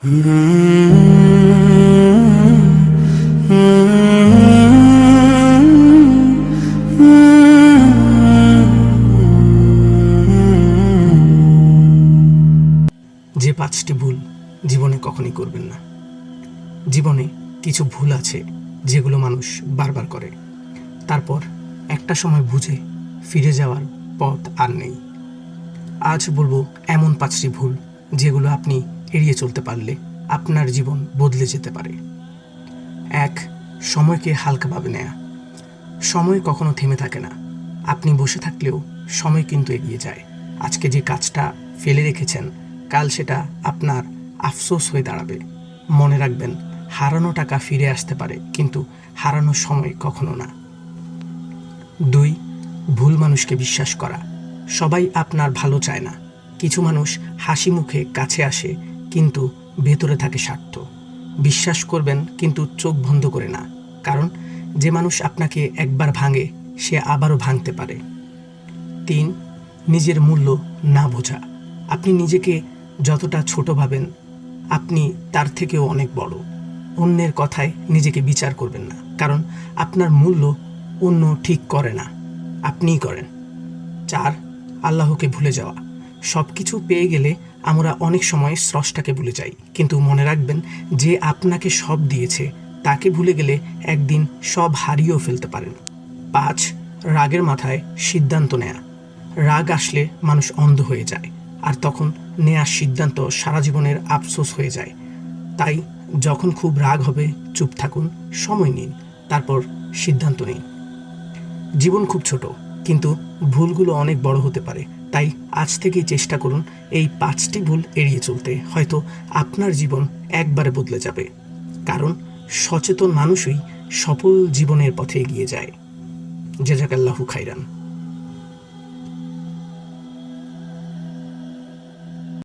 যে পাঁচটি ভুল জীবনে কখনই করবেন না। জীবনে কিছু ভুল আছে যেগুলো মানুষ বারবার করে, তারপর একটা সময় বুঝে ফিরে যাওয়ার পথ আর নেই। আজ বলবো এমন 5টি ভুল যেগুলো আপনি এড়িয়ে চলতে পারলে আপনার জীবন বদলে যেতে পারে। 1. সময়কে হালকাভাবে নেয়া। সময় কখনো থেমে থাকে না। আপনি বসে থাকলেও সময় কিন্তু এগিয়ে যায়। আজকে যে কাজটা ফেলে রেখেছেন, কাল সেটা আপনার আফসোস হয়ে দাঁড়াবে। মনে রাখবেন, হারানো টাকা ফিরে আসতে পারে, কিন্তু হারানো সময় কখনো না। 2. ভুল মানুষকে বিশ্বাস করা। সবাই আপনার ভালো চায় না। কিছু মানুষ হাসি মুখে কাছে আসে, কিন্তু ভেতরে থাকে স্বার্থ। বিশ্বাস করবেন, কিন্তু চোখ বন্ধ করে না, কারণ যে মানুষ আপনাকে একবার ভাঙে সে আবারও ভাঙতে পারে। 3. নিজের মূল্য না বোঝা। আপনি নিজেকে যতটা ছোট ভাবেন, আপনি তার থেকেও অনেক বড়। অন্যের কথায় নিজেকে বিচার করবেন না, কারণ আপনার মূল্য অন্য ঠিক করে না, আপনিই করেন। 4. আল্লাহকে ভুলে যাওয়া। সব কিছু পেয়ে গেলে আমরা অনেক সময় স্রষ্টাকে ভুলে যাই, কিন্তু মনে রাখবেন, যে আপনাকে সব দিয়েছে তাকে ভুলে গেলে একদিন সব হারিয়েও ফেলতে পারেন। 5. রাগের মাথায় সিদ্ধান্ত নেয়া। রাগ আসলে মানুষ অন্ধ হয়ে যায়, আর তখন নেয়া সিদ্ধান্ত সারা জীবনের আফসোস হয়ে যায়। তাই যখন খুব রাগ হবে, চুপ থাকুন, সময় নিন, তারপর সিদ্ধান্ত নিন। জীবন খুব ছোট, কিন্তু ভুলগুলো অনেক বড় হতে পারে। তাই আজ থেকেই চেষ্টা করুন এই 5টি ভুল এড়িয়ে চলতে। হয়তো আপনার জীবন একবারে বদলে যাবে, কারণ সচেতন মানুষই সফল জীবনের পথে এগিয়ে যায়। জাযাকাল্লাহু খাইরান।